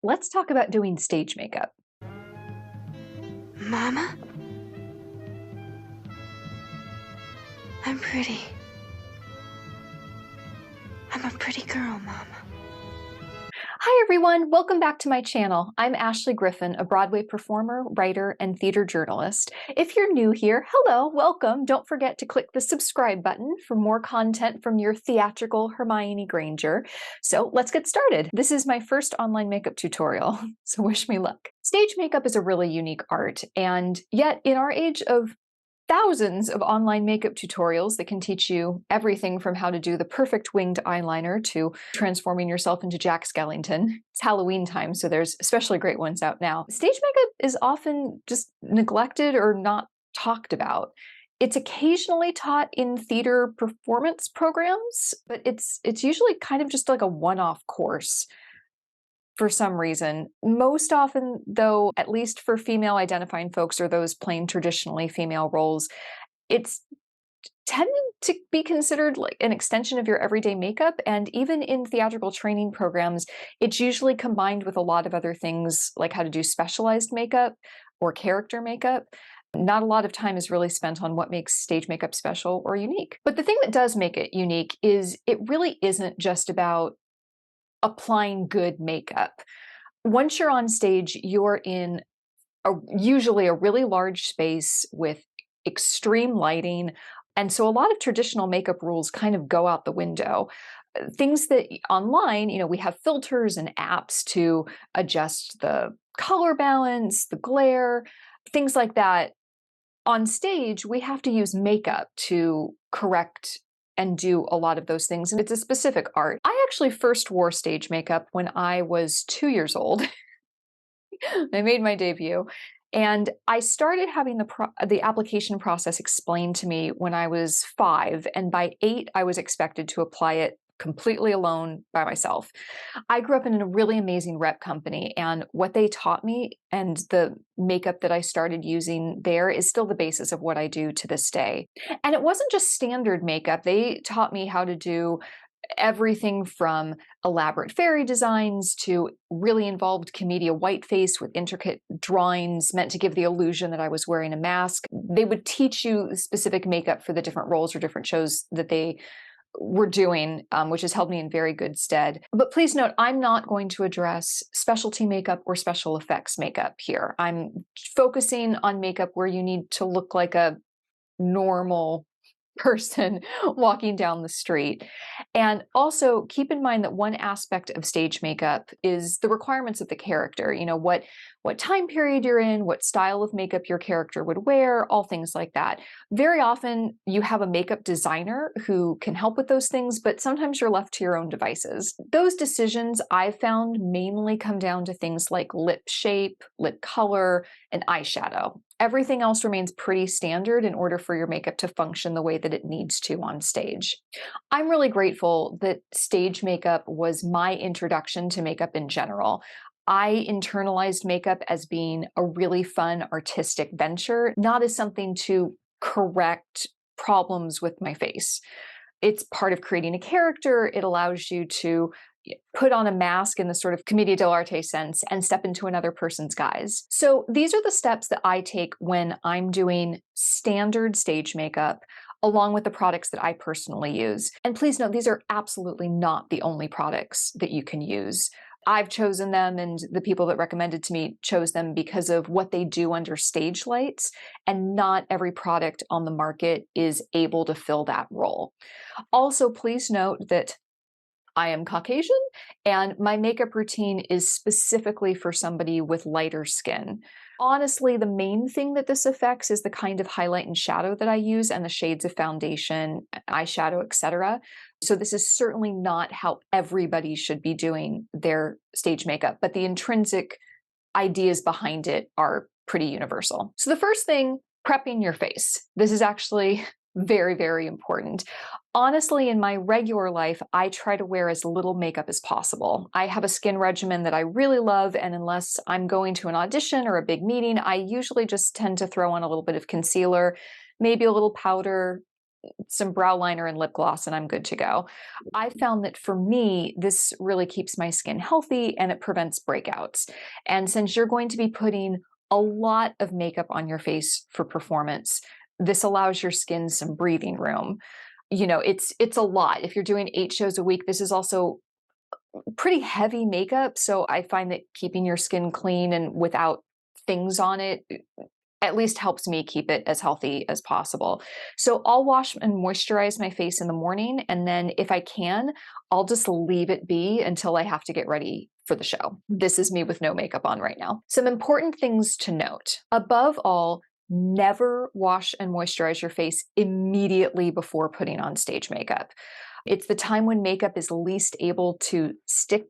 let's talk about doing stage makeup. Mama? I'm pretty. I'm a pretty girl, Mama. Hi everyone, welcome back to my channel. I'm Ashley Griffin, a Broadway performer, writer, and theater journalist. If you're new here, hello, welcome. Don't forget to click the subscribe button for more content from your theatrical Hermione Granger. So let's get started. This is my first online makeup tutorial, so wish me luck. Stage makeup is a really unique art, and yet in our age of thousands of online makeup tutorials that can teach you everything from how to do the perfect winged eyeliner to transforming yourself into Jack Skellington. It's Halloween time, so there's especially great ones out now. Stage makeup is often just neglected or not talked about. It's occasionally taught in theater performance programs, but it's usually kind of just like a one-off course. For some reason. Most often, though, at least for female identifying folks or those playing traditionally female roles, it's tended to be considered like an extension of your everyday makeup, and even in theatrical training programs, it's usually combined with a lot of other things like how to do specialized makeup or character makeup. Not a lot of time is really spent on what makes stage makeup special or unique. But the thing that does make it unique is it really isn't just about applying good makeup. Once you're on stage, you're in usually a really large space with extreme lighting. And so a lot of traditional makeup rules kind of go out the window. Things that online, we have filters and apps to adjust the color balance, the glare, things like that. On stage, we have to use makeup to correct and do a lot of those things. And it's a specific art. I actually first wore stage makeup when I was 2 years old. I made my debut. And I started having the application process explained to me when I was 5. And by 8, I was expected to apply it completely alone by myself. I grew up in a really amazing rep company, and what they taught me and the makeup that I started using there is still the basis of what I do to this day. And it wasn't just standard makeup. They taught me how to do everything from elaborate fairy designs to really involved commedia whiteface with intricate drawings meant to give the illusion that I was wearing a mask. They would teach you specific makeup for the different roles or different shows that they were doing, which has held me in very good stead. But please note, I'm not going to address specialty makeup or special effects makeup here. I'm focusing on makeup where you need to look like a normal person walking down the street. And also keep in mind that one aspect of stage makeup is the requirements of the character. What time period you're in, what style of makeup your character would wear, all things like that. Very often you have a makeup designer who can help with those things, but sometimes you're left to your own devices. Those decisions I've found mainly come down to things like lip shape, lip color, and eyeshadow. Everything else remains pretty standard in order for your makeup to function the way that it needs to on stage. I'm really grateful that stage makeup was my introduction to makeup in general. I internalized makeup as being a really fun artistic venture, not as something to correct problems with my face. It's part of creating a character. It allows you to put on a mask in the sort of commedia dell'arte sense and step into another person's guise. So these are the steps that I take when I'm doing standard stage makeup, along with the products that I personally use. And please note, these are absolutely not the only products that you can use. I've chosen them, and the people that recommended to me chose them because of what they do under stage lights, and not every product on the market is able to fill that role. Also, please note that I am Caucasian, and my makeup routine is specifically for somebody with lighter skin. Honestly, the main thing that this affects is the kind of highlight and shadow that I use and the shades of foundation, eyeshadow, etc. So this is certainly not how everybody should be doing their stage makeup, but the intrinsic ideas behind it are pretty universal. So the first thing, prepping your face. This is actually very, very important. Honestly, in my regular life, I try to wear as little makeup as possible. I have a skin regimen that I really love, and unless I'm going to an audition or a big meeting, I usually just tend to throw on a little bit of concealer, maybe a little powder, some brow liner and lip gloss and I'm good to go. I found that for me, this really keeps my skin healthy and it prevents breakouts. And since you're going to be putting a lot of makeup on your face for performance, this allows your skin some breathing room. You know, it's a lot. If you're doing 8 shows a week, this is also pretty heavy makeup. So I find that keeping your skin clean and without things on it at least helps me keep it as healthy as possible. So I'll wash and moisturize my face in the morning, and then if I can, I'll just leave it be until I have to get ready for the show. This is me with no makeup on right now. Some important things to note. Above all, never wash and moisturize your face immediately before putting on stage makeup. It's the time when makeup is least able to stick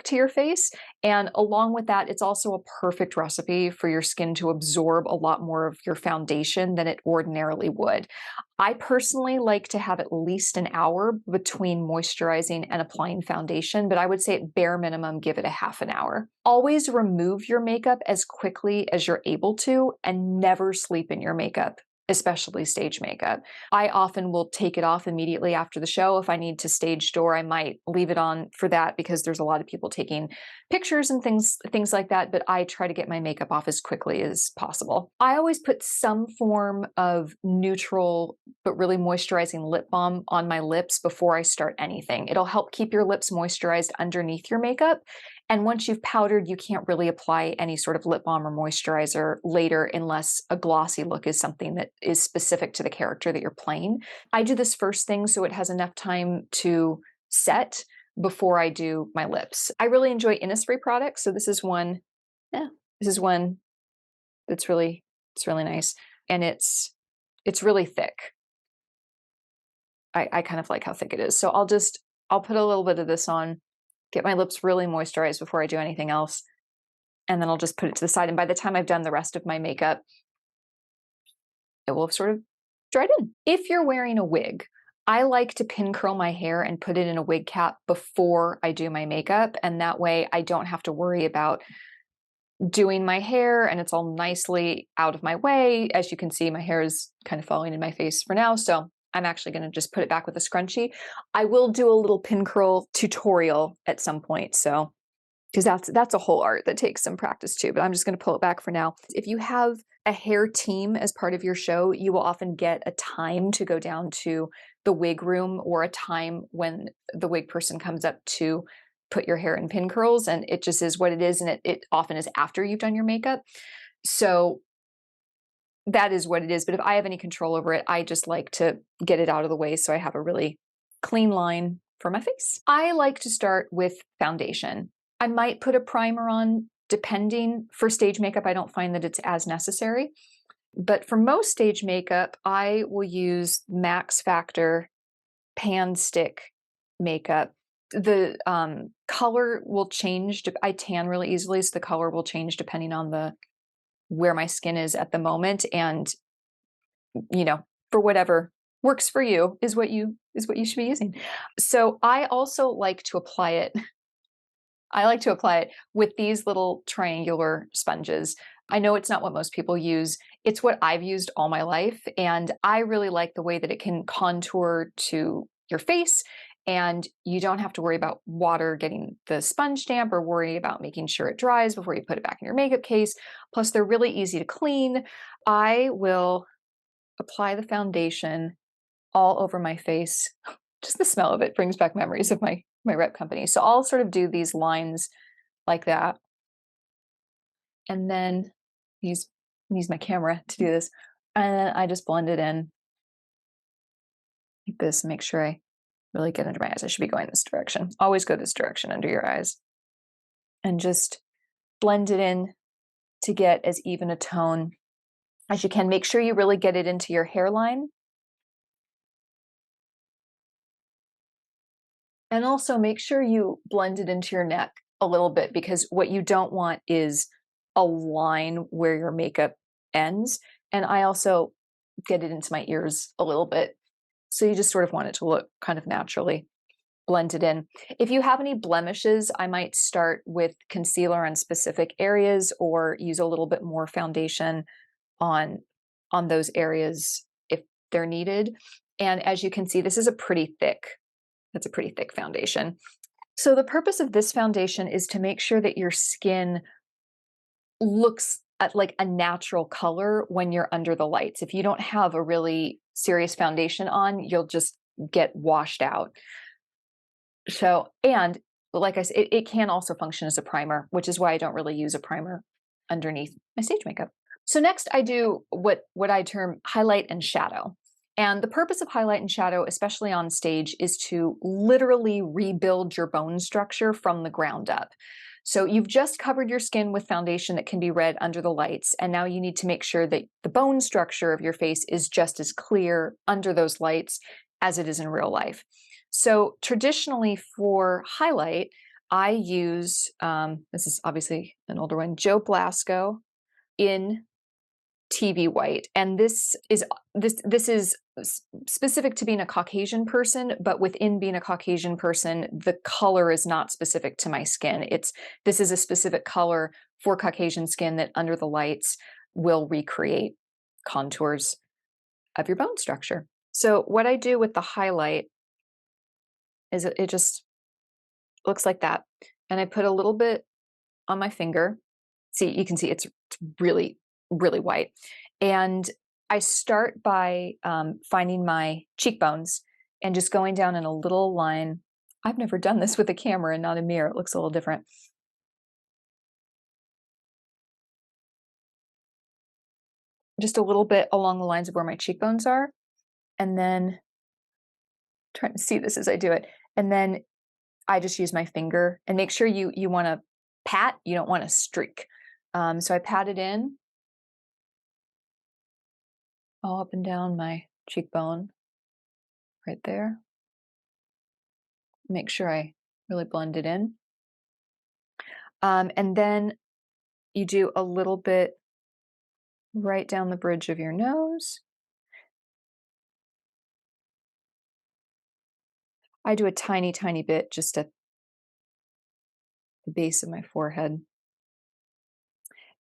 to your face. And along with that, it's also a perfect recipe for your skin to absorb a lot more of your foundation than it ordinarily would. I personally like to have at least an hour between moisturizing and applying foundation, but I would say at bare minimum, give it a half an hour. Always remove your makeup as quickly as you're able to, and never sleep in your makeup, especially stage makeup. I often will take it off immediately after the show. If I need to stage door, I might leave it on for that because there's a lot of people taking pictures and things like that, but I try to get my makeup off as quickly as possible. I always put some form of neutral but really moisturizing lip balm on my lips before I start anything. It'll help keep your lips moisturized underneath your makeup. And once you've powdered, you can't really apply any sort of lip balm or moisturizer later unless a glossy look is something that is specific to the character that you're playing. I do this first thing so it has enough time to set before I do my lips. I really enjoy Innisfree products, so this is one. This is one that's really nice, and it's really thick. I kind of like how thick it is, so I'll put a little bit of this on, get my lips really moisturized before I do anything else, and then I'll just put it to the side. And by the time I've done the rest of my makeup, it will have sort of dried in. If you're wearing a wig, I like to pin curl my hair and put it in a wig cap before I do my makeup, and that way I don't have to worry about doing my hair and it's all nicely out of my way. As you can see, my hair is kind of falling in my face for now, so I'm actually going to just put it back with a scrunchie. I will do a little pin curl tutorial at some point, so because that's a whole art that takes some practice too, but I'm just going to pull it back for now. If you have a hair team as part of your show, you will often get a time to go down to the wig room, or a time when the wig person comes up to put your hair in pin curls, and it just is what it is, and it often is after you've done your makeup. So that is what it is, but if I have any control over it, I just like to get it out of the way so I have a really clean line for my face. I like to start with foundation. I might put a primer on, depending. For stage makeup, I don't find that it's as necessary. But for most stage makeup, I will use Max Factor Pan Stick makeup. The color will change. I tan really easily, so the color will change depending on where my skin is at the moment. And, you know, for whatever works for you is what you should be using. So I also like to apply it. I like to apply it with these little triangular sponges. I know it's not what most people use. It's what I've used all my life, and I really like the way that it can contour to your face, and you don't have to worry about water getting the sponge damp or worry about making sure it dries before you put it back in your makeup case. Plus, they're really easy to clean. I will apply the foundation all over my face. Just the smell of it brings back memories of my rep company. So I'll sort of do these lines like that. And then use my camera to do this. And then I just blend it in like this, make sure I really get under my eyes. I should be going this direction. Always go this direction under your eyes. And just blend it in to get as even a tone as you can. Make sure you really get it into your hairline. And also make sure you blend it into your neck a little bit, because what you don't want is a line where your makeup ends. And I also get it into my ears a little bit. So you just sort of want it to look kind of naturally blended in. If you have any blemishes, I might start with concealer on specific areas, or use a little bit more foundation on those areas if they're needed. And as you can see, this is a pretty thick, that's a pretty thick foundation. So the purpose of this foundation is to make sure that your skin looks at like a natural color when you're under the lights. If you don't have a really serious foundation on, you'll just get washed out. So, and like I said, it can also function as a primer, which is why I don't really use a primer underneath my stage makeup. So next I do what I term highlight and shadow. And the purpose of highlight and shadow, especially on stage, is to literally rebuild your bone structure from the ground up. So you've just covered your skin with foundation that can be read under the lights, and now you need to make sure that the bone structure of your face is just as clear under those lights as it is in real life. So traditionally for highlight, I use, this is obviously an older one, 𝐬𝐝𝐫𝐠𝐞𝐿 in TV white. And this is specific to being a Caucasian person, but within being a Caucasian person, the color is not specific to my skin. This is a specific color for Caucasian skin that under the lights will recreate contours of your bone structure. So what I do with the highlight is it just looks like that. And I put a little bit on my finger. See, you can see it's really, really white. And I start by finding my cheekbones and just going down in a little line. I've never done this with a camera and not a mirror. It looks a little different. Just a little bit along the lines of where my cheekbones are. And then trying to see this as I do it. And then I just use my finger and make sure you want to pat, you don't want to streak. So I pat it in all up and down my cheekbone right there. Make sure I really blend it in. And then you do a little bit right down the bridge of your nose. I do a tiny, tiny bit just at the base of my forehead.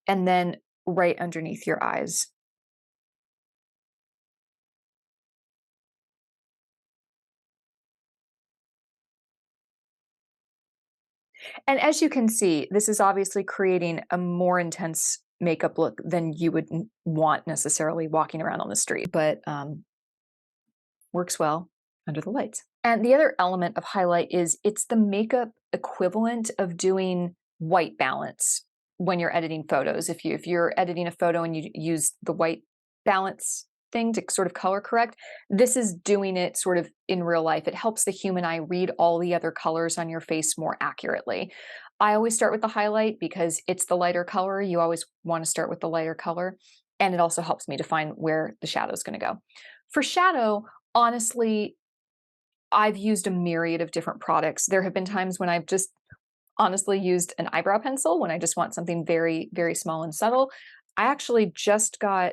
And then right underneath your eyes. And as you can see, this is obviously creating a more intense makeup look than you would want necessarily walking around on the street, but works well under the lights. And the other element of highlight is it's the makeup equivalent of doing white balance when you're editing photos. If you're editing a photo and you use the white balance thing to sort of color correct, this is doing it sort of in real life. It helps the human eye read all the other colors on your face more accurately. I always start with the highlight because it's the lighter color. You always want to start with the lighter color. And it also helps me define where the shadow is going to go. For shadow, honestly, I've used a myriad of different products. There have been times when I've just honestly used an eyebrow pencil when I just want something very, very small and subtle. I actually just got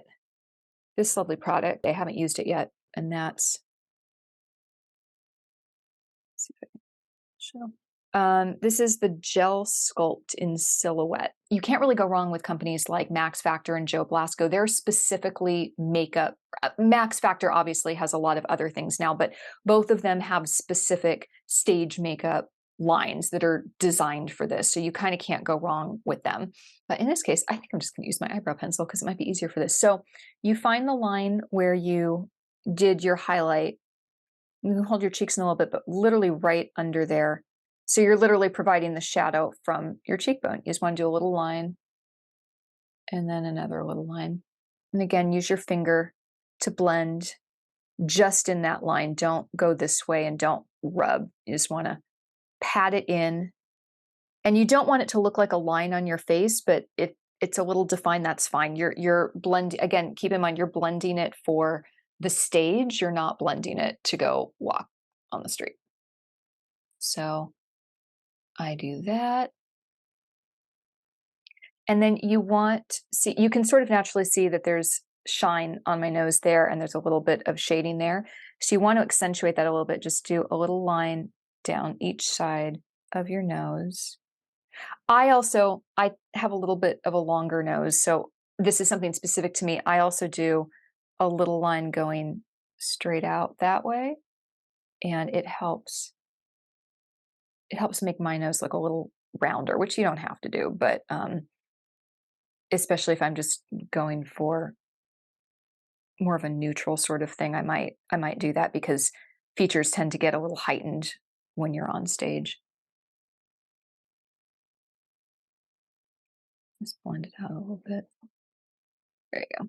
this lovely product. I haven't used it yet, and that's, let's see if I can show. This is the Gel Sculpt in Silhouette. You can't really go wrong with companies like Max Factor and 𝐬𝐝𝐫𝐠𝐞𝐭. They're specifically makeup. Max Factor obviously has a lot of other things now, but both of them have specific stage makeup lines that are designed for this. So you kind of can't go wrong with them. But in this case, I think I'm just going to use my eyebrow pencil because it might be easier for this. So you find the line where you did your highlight. You can hold your cheeks in a little bit, but literally right under there. So you're literally providing the shadow from your cheekbone. You just want to do a little line and then another little line. And again, use your finger to blend just in that line. Don't go this way and don't rub. You just want to pat it in. And you don't want it to look like a line on your face, but it's a little defined, that's fine. You're blending, again, keep in mind, you're blending it for the stage. You're not blending it to go walk on the street. So I do that. And then you can sort of naturally see that there's shine on my nose there, and there's a little bit of shading there. So you want to accentuate that a little bit. Just do a little line down each side of your nose. I have a little bit of a longer nose, so this is something specific to me. I also do a little line going straight out that way, and it helps make my nose look a little rounder, which you don't have to do, but especially if I'm just going for more of a neutral sort of thing, I might do that because features tend to get a little heightened when you're on stage. Just blend it out a little bit. There you go.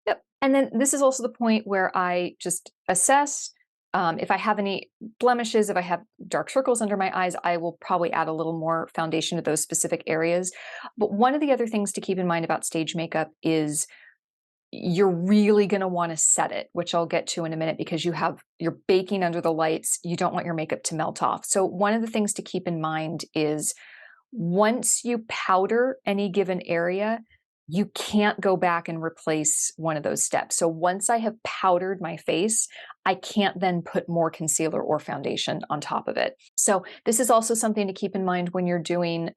Yep. And then this is also the point where I just assess if I have any blemishes, if I have dark circles under my eyes, I will probably add a little more foundation to those specific areas. But one of the other things to keep in mind about stage makeup is you're really going to want to set it, which I'll get to in a minute, because you're baking under the lights. You don't want your makeup to melt off. So one of the things to keep in mind is once you powder any given area, you can't go back and replace one of those steps. So once I have powdered my face, I can't then put more concealer or foundation on top of it. So this is also something to keep in mind when you're doing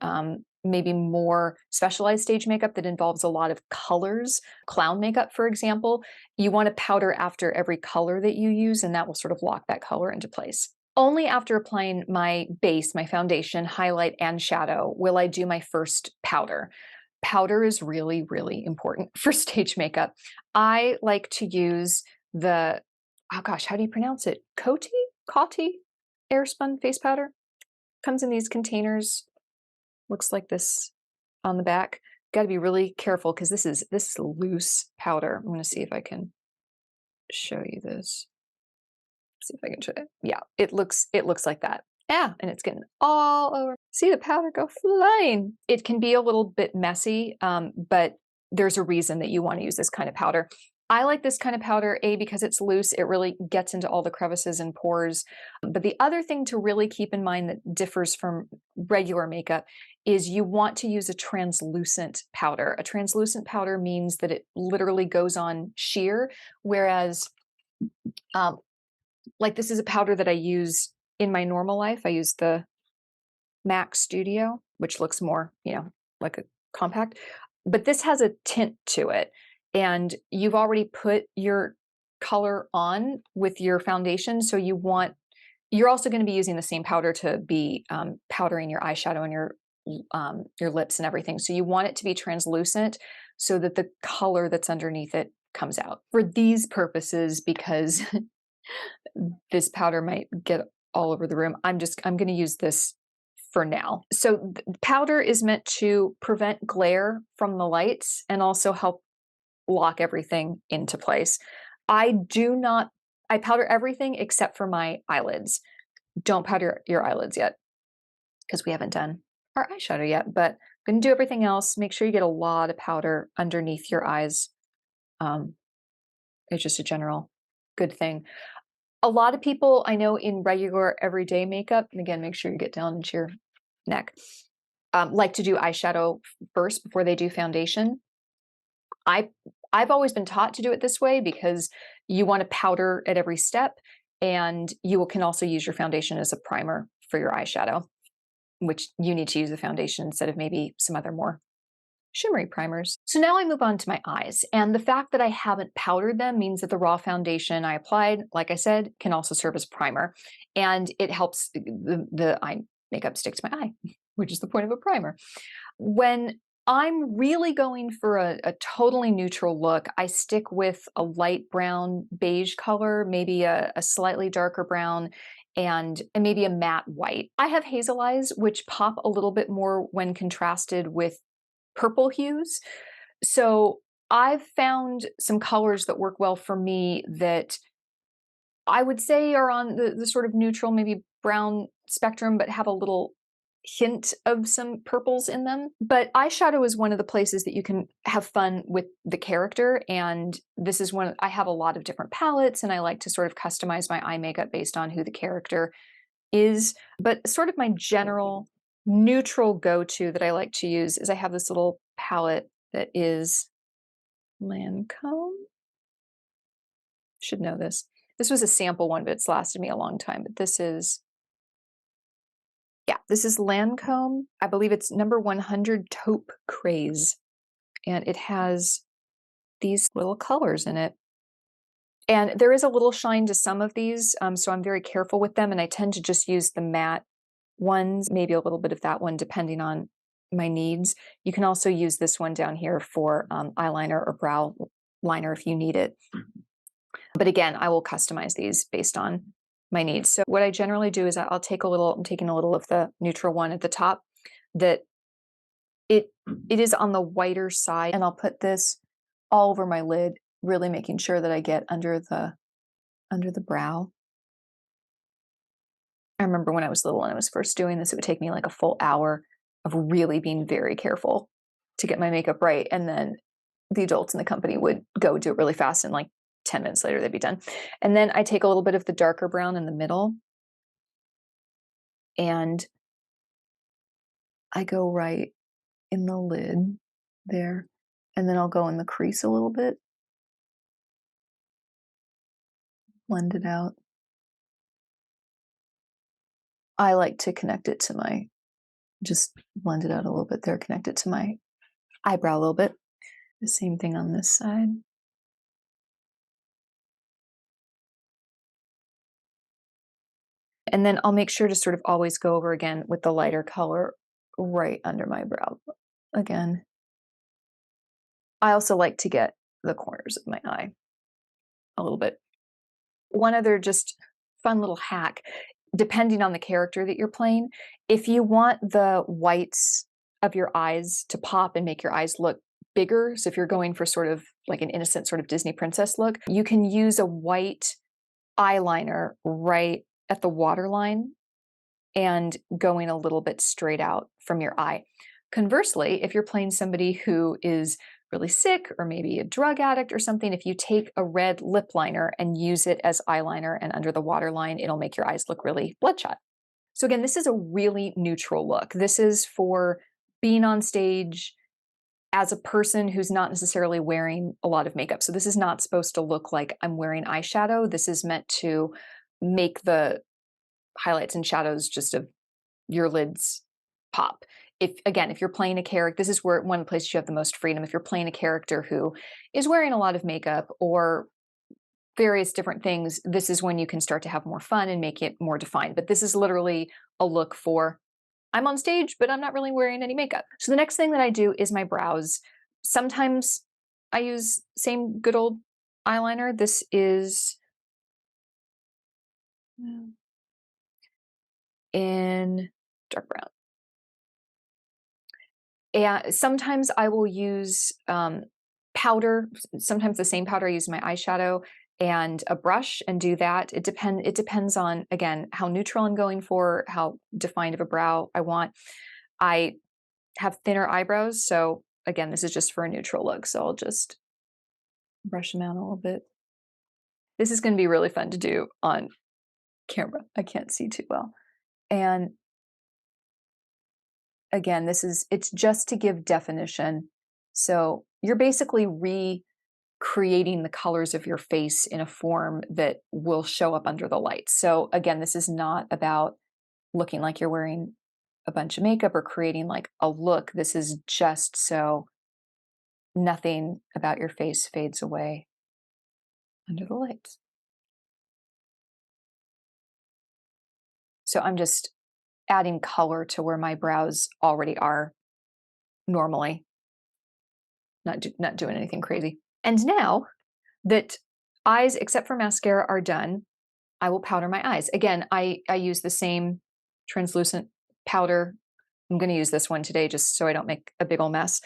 maybe more specialized stage makeup that involves a lot of colors. Clown makeup, for example, you want to powder after every color that you use, and that will sort of lock that color into place. Only after applying my base, my foundation, highlight, and shadow will I do my first powder. Powder is really, really important for stage makeup. I like to use the, oh gosh, how do you pronounce it? 𝐃𝐨𝐧'𝐭 Airspun face powder. Comes in these containers. Looks like this on the back. Got to be really careful because this is loose powder. I'm going to see if I can show you this. See if I can show it. Yeah, it looks like that. Yeah, and it's getting all over. See the powder go flying. It can be a little bit messy, but there's a reason that you want to use this kind of powder. I like this kind of powder, because it's loose. It really gets into all the crevices and pores. But the other thing to really keep in mind that differs from regular makeup is you want to use a translucent powder. A translucent powder means that it literally goes on sheer, whereas like this is a powder that I use in my normal life. I use the MAC Studio, which looks more, like a compact, but this has a tint to it. And you've already put your color on with your foundation. So you're also going to be using the same powder to be powdering your eyeshadow and your lips and everything. So you want it to be translucent so that the color that's underneath it comes out. For these purposes, because this powder might get all over the room, I'm going to use this for now. So powder is meant to prevent glare from the lights and also help lock everything into place. I powder everything except for my eyelids. Don't powder your eyelids yet because we haven't done our eyeshadow yet, but I'm going to do everything else. Make sure you get a lot of powder underneath your eyes. It's just a general good thing. A lot of people I know in regular everyday makeup, and again, make sure you get down into your neck, like to do eyeshadow first before they do foundation. I've always been taught to do it this way because you want to powder at every step, and you can also use your foundation as a primer for your eyeshadow, which you need to use the foundation instead of maybe some other more shimmery primers. So now I move on to my eyes, and the fact that I haven't powdered them means that the raw foundation I applied, like I said, can also serve as primer, and it helps the eye makeup stick to my eye, which is the point of a primer. When I'm really going for a totally neutral look, I stick with a light brown beige color, maybe a slightly darker brown, and maybe a matte white. I have hazel eyes, which pop a little bit more when contrasted with purple hues. So I've found some colors that work well for me that I would say are on the sort of neutral, maybe brown spectrum, but have a little hint of some purples in them. But eyeshadow is one of the places that you can have fun with the character, and this is I have a lot of different palettes, and I like to sort of customize my eye makeup based on who the character is. But sort of my general neutral go-to that I like to use is I have this little palette that is Lancome. Should know this. This was a sample one, but it's lasted me a long time. But this is Lancome. I believe it's number 100 Taupe Craze. And it has these little colors in it. And there is a little shine to some of these, so I'm very careful with them, and I tend to just use the matte ones, maybe a little bit of that one, depending on my needs. You can also use this one down here for eyeliner or brow liner if you need it. But again, I will customize these based on my needs. So what I generally do is I'll take a little, I'm taking a little of the neutral one at the top that it is on the whiter side, and I'll put this all over my lid, really making sure that I get under the brow. I remember when I was little and I was first doing this, it would take me like a full hour of really being very careful to get my makeup right. And then the adults in the company would go do it really fast, and like 10 minutes later, they'd be done. And then I take a little bit of the darker brown in the middle, and I go right in the lid there. And then I'll go in the crease a little bit, blend it out. I like to connect it to my, just blend it out a little bit there, connect it to my eyebrow a little bit. The same thing on this side. And then I'll make sure to sort of always go over again with the lighter color right under my brow again. I also like to get the corners of my eye a little bit. One other just fun little hack, depending on the character that you're playing, if you want the whites of your eyes to pop and make your eyes look bigger, so if you're going for sort of like an innocent sort of Disney princess look, you can use a white eyeliner right at the waterline and going a little bit straight out from your eye. Conversely, if you're playing somebody who is really sick or maybe a drug addict or something, if you take a red lip liner and use it as eyeliner and under the waterline, it'll make your eyes look really bloodshot. So again, this is a really neutral look. This is for being on stage as a person who's not necessarily wearing a lot of makeup. So this is not supposed to look like I'm wearing eyeshadow. This is meant to make the highlights and shadows just of your lids pop. If you're playing a character, this is where one of the places you have the most freedom. If you're playing a character who is wearing a lot of makeup or various different things, this is when you can start to have more fun and make it more defined. But this is literally a look for, I'm on stage, but I'm not really wearing any makeup. So the next thing that I do is my brows. Sometimes I use same good old eyeliner. This is in dark brown. And sometimes I will use powder, sometimes the same powder I use in my eyeshadow, and a brush and do that. It depends on, again, how neutral I'm going for, how defined of a brow I want. I have thinner eyebrows, so again, this is just for a neutral look, so I'll just brush them out a little bit. This is going to be really fun to do on camera. I can't see too well. And again, it's just to give definition. So you're basically recreating the colors of your face in a form that will show up under the lights. So again, this is not about looking like you're wearing a bunch of makeup or creating like a look. This is just so nothing about your face fades away under the lights. So I'm just adding color to where my brows already are normally, not doing anything crazy. And now that eyes, except for mascara, are done, I will powder my eyes. Again, I use the same translucent powder. I'm going to use this one today just so I don't make a big old mess.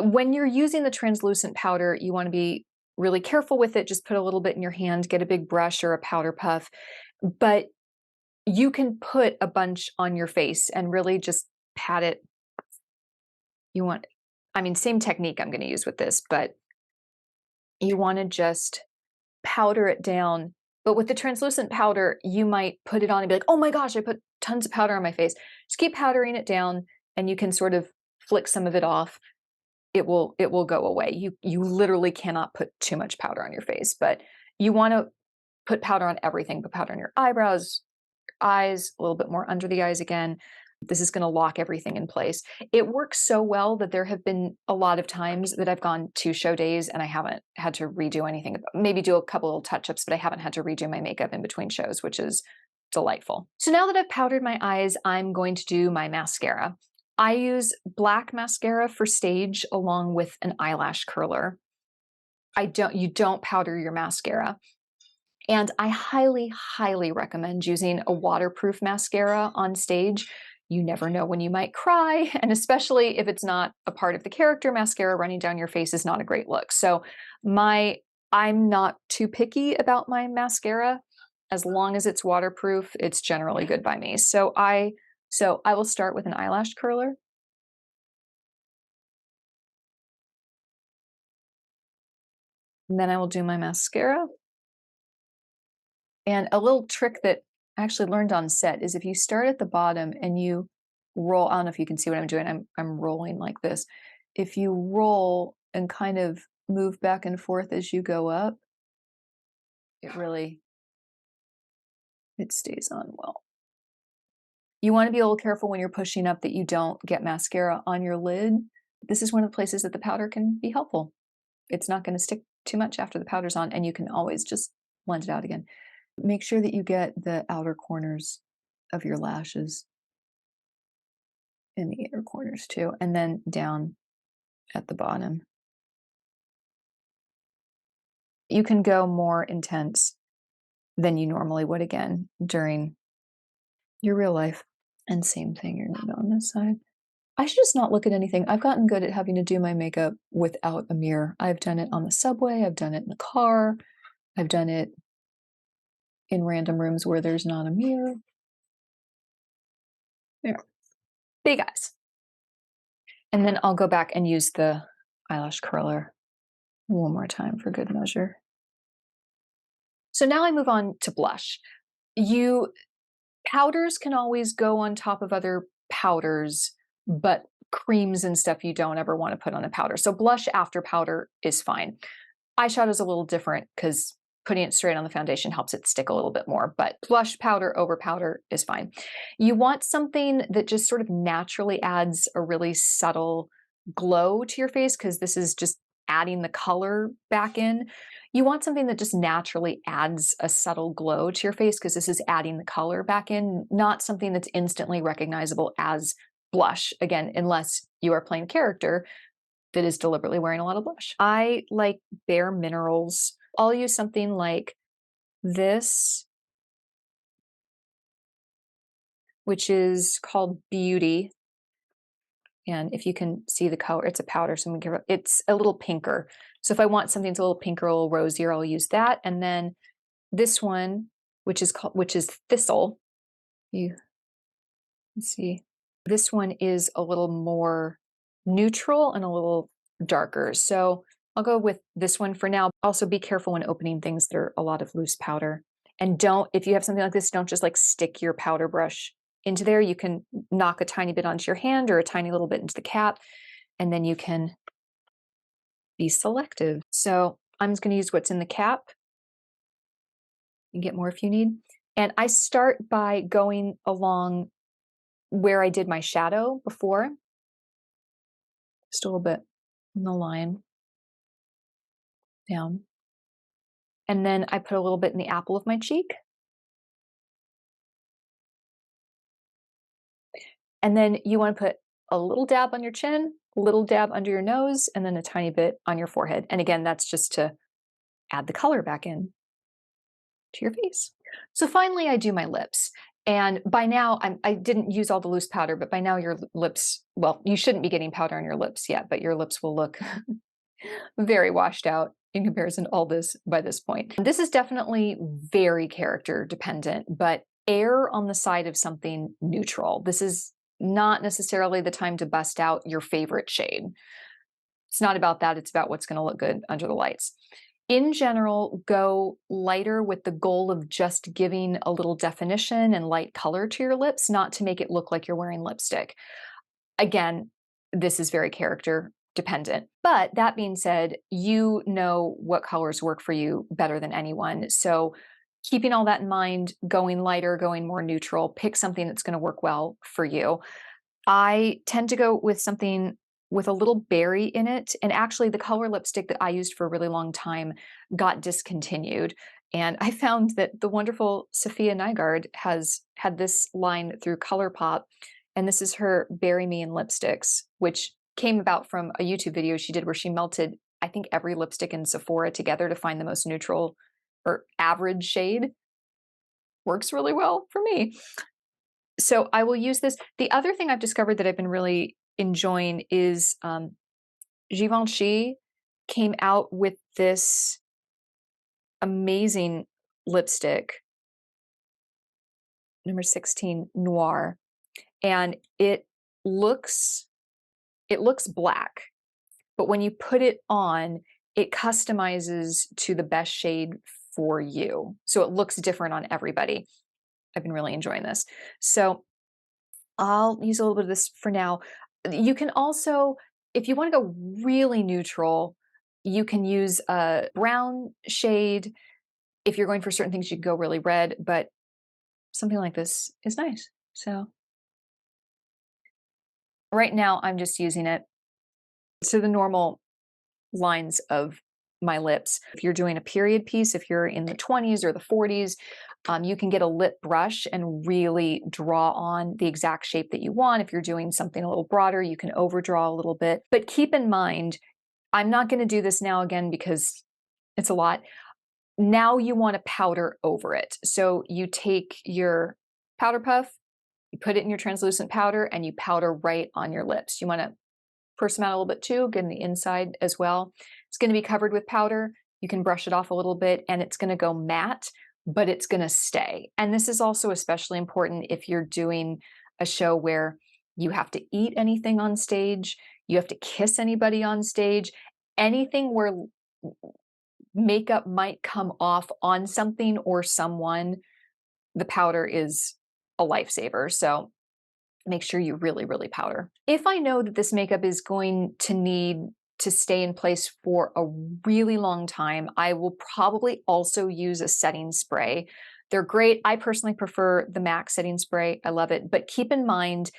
When you're using the translucent powder, you want to be really careful with it. Just put a little bit in your hand, get a big brush or a powder puff. But you can put a bunch on your face and really just pat it. Same technique I'm going to use with this, but you want to just powder it down. But with the translucent powder, you might put it on and be like, oh my gosh, I put tons of powder on my face. Just keep powdering it down, and you can sort of flick some of it off. It will go away. You literally cannot put too much powder on your face, but you want to put powder on everything, put powder on your eyebrows, eyes, a little bit more under the eyes again. This is going to lock everything in place. It works so well that there have been a lot of times that I've gone to show days and I haven't had to redo anything, maybe do a couple of touch-ups, but I haven't had to redo my makeup in between shows, which is delightful. So now that I've powdered my eyes, I'm going to do my mascara. I use black mascara for stage along with an eyelash curler. You don't powder your mascara. And I highly, highly recommend using a waterproof mascara on stage. You never know when you might cry, and especially if it's not a part of the character, mascara running down your face is not a great look. So I'm not too picky about my mascara. As long as it's waterproof, it's generally good by me. So I will start with an eyelash curler. And then I will do my mascara. And a little trick that I actually learned on set is if you start at the bottom and you roll, I don't know if you can see what I'm doing, I'm rolling like this. If you roll and kind of move back and forth as you go up, it stays on well. You want to be a little careful when you're pushing up that you don't get mascara on your lid. This is one of the places that the powder can be helpful. It's not going to stick too much after the powder's on, and you can always just blend it out again. Make sure that you get the outer corners of your lashes and the inner corners too, and then down at the bottom. You can go more intense than you normally would again during your real life. And same thing, you're gonna go on this side. I should just not look at anything. I've gotten good at having to do my makeup without a mirror. I've done it on the subway, I've done it in the car, I've done it in random rooms where there's not a mirror. There. Big eyes. And then I'll go back and use the eyelash curler one more time for good measure. So now I move on to blush. Powders can always go on top of other powders, but creams and stuff you don't ever want to put on a powder. So blush after powder is fine. Eyeshadow is a little different because putting it straight on the foundation helps it stick a little bit more, but blush powder over powder is fine. You want something that just sort of naturally adds a really subtle glow to your face, because this is just adding the color back in. You want something that just naturally adds a subtle glow to your face, because this is adding the color back in, not something that's instantly recognizable as blush, again, unless you are playing a character that is deliberately wearing a lot of blush. I like Bare Minerals. I'll use something like this, which is called Beauty. And if you can see the color, it's a powder, so it's a little pinker. So if I want something that's a little pinker, a little rosier, I'll use that. And then this one, which is Thistle. You can see this one is a little more neutral and a little darker. So I'll go with this one for now. Also be careful when opening things that are a lot of loose powder. And if you have something like this, don't just like stick your powder brush into there. You can knock a tiny bit onto your hand or a tiny little bit into the cap, and then you can be selective. So I'm just going to use what's in the cap. You can get more if you need. And I start by going along where I did my shadow before. Just a little bit in the line. Down. And then I put a little bit in the apple of my cheek. And then you want to put a little dab on your chin, a little dab under your nose, and then a tiny bit on your forehead. And again, that's just to add the color back in to your face. So finally, I do my lips. And by now, I didn't use all the loose powder, but by now your lips, well, you shouldn't be getting powder on your lips yet, but your lips will look very washed out in comparison to all this by this point. This is definitely very character dependent, but err on the side of something neutral. This is not necessarily the time to bust out your favorite shade. It's not about that. It's about what's going to look good under the lights. In general, go lighter with the goal of just giving a little definition and light color to your lips, not to make it look like you're wearing lipstick. Again, this is very character dependent. But that being said, you know what colors work for you better than anyone. So keeping all that in mind, going lighter, going more neutral, pick something that's going to work well for you. I tend to go with something with a little berry in it. And actually, the color lipstick that I used for a really long time got discontinued. And I found that the wonderful Sophia Nygaard has had this line through ColourPop. And this is her Berry Me in lipsticks, which came about from a YouTube video she did where she melted, I think, every lipstick in Sephora together to find the most neutral or average shade. Works really well for me. So I will use this. The other thing I've discovered that I've been really enjoying is Givenchy came out with this amazing lipstick, number 16 Noir, and it looks black, but when you put it on, it customizes to the best shade for you. So it looks different on everybody. I've been really enjoying this. So I'll use a little bit of this for now. You can also, if you want to go really neutral, you can use a brown shade. If you're going for certain things, you can go really red, but something like this is nice. So right now I'm just using it to the normal lines of my lips. If you're doing a period piece, if you're in the 20s or the 40s, you can get a lip brush and really draw on the exact shape that you want. If you're doing something a little broader, you can overdraw a little bit. But keep in mind, I'm not going to do this now again because it's a lot. Now you want to powder over it. So you take your powder puff, you put it in your translucent powder, and you powder right on your lips. You want to purse them out a little bit too, get in the inside as well. It's going to be covered with powder. You can brush it off a little bit and it's going to go matte, but it's going to stay. And this is also especially important if you're doing a show where you have to eat anything on stage, you have to kiss anybody on stage, anything where makeup might come off on something or someone, the powder is a lifesaver. So make sure you really, really powder. If I know that this makeup is going to need to stay in place for a really long time, I will probably also use a setting spray. They're great. I personally prefer the MAC setting spray. I love it. But keep in mind,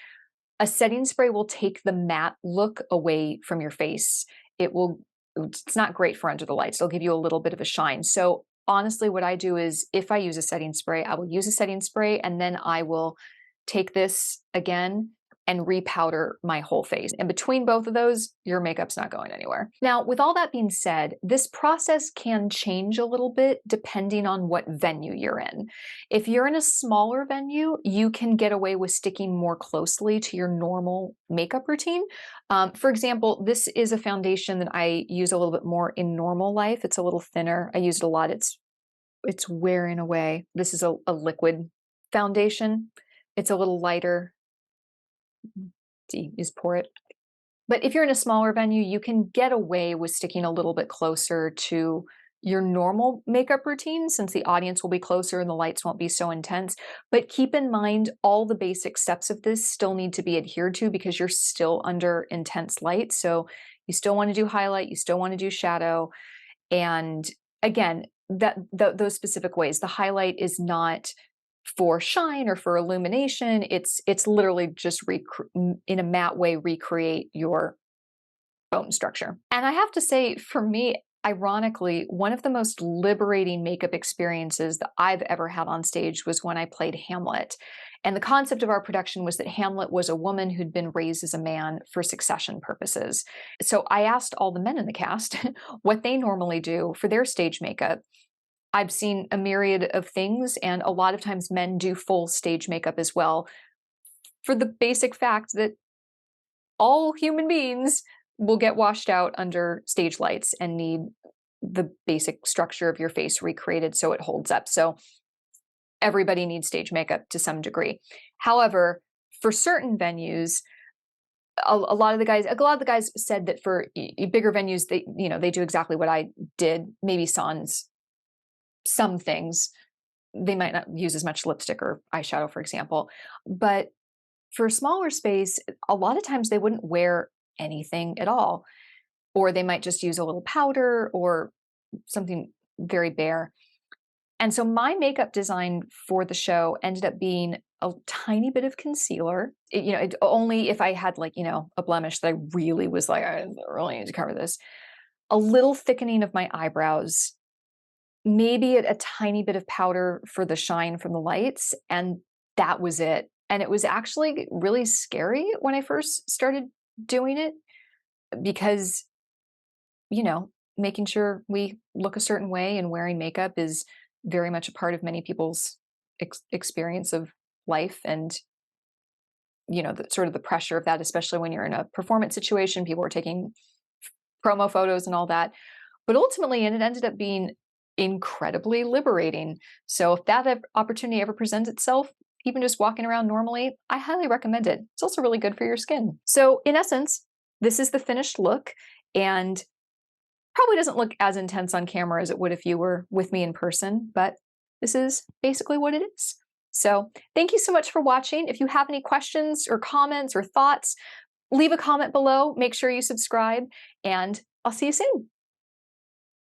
a setting spray will take the matte look away from your face. It's not great for under the lights. It'll give you a little bit of a shine. So honestly, what I do is if I use a setting spray, I will use a setting spray and then I will take this again and repowder my whole face. And between both of those, your makeup's not going anywhere. Now, with all that being said, this process can change a little bit depending on what venue you're in. If you're in a smaller venue, you can get away with sticking more closely to your normal makeup routine. For example, this is a foundation that I use a little bit more in normal life. It's a little thinner. I use it a lot. It's wearing away. This is a liquid foundation. It's a little lighter. Just pour it. But if you're in a smaller venue, you can get away with sticking a little bit closer to your normal makeup routine since the audience will be closer and the lights won't be so intense. But keep in mind, all the basic steps of this still need to be adhered to because you're still under intense light. So you still want to do highlight, you still want to do shadow. And again, those specific ways. The highlight is not for shine or for illumination. It's literally just in a matte way recreate your bone structure. And I have to say, for me, ironically, one of the most liberating makeup experiences that I've ever had on stage was when I played Hamlet. And the concept of our production was that Hamlet was a woman who'd been raised as a man for succession purposes. So I asked all the men in the cast what they normally do for their stage makeup. I've seen a myriad of things, and a lot of times men do full stage makeup as well, for the basic fact that all human beings will get washed out under stage lights and need the basic structure of your face recreated so it holds up. So everybody needs stage makeup to some degree. However, for certain venues, a lot of the guys said that for bigger venues, they do exactly what I did, maybe sans some things. They might not use as much lipstick or eyeshadow, for example. But for a smaller space, a lot of times they wouldn't wear anything at all. Or they might just use a little powder or something very bare. And so my makeup design for the show ended up being a tiny bit of concealer. Only if I had like, a blemish that I really was like, I really need to cover this. A little thickening of my eyebrows, maybe a tiny bit of powder for the shine from the lights, and that was it. And it was actually really scary when I first started doing it because, making sure we look a certain way and wearing makeup is very much a part of many people's experience of life. And, sort of the pressure of that, especially when you're in a performance situation, people are taking promo photos and all that. But ultimately, and it ended up being incredibly liberating. So if that opportunity ever presents itself, even just walking around normally, I highly recommend it. It's also really good for your skin. So in essence, this is the finished look, and probably doesn't look as intense on camera as it would if you were with me in person, but this is basically what it is. So thank you so much for watching. If you have any questions or comments or thoughts, leave a comment below. Make sure you subscribe, and I'll see you soon.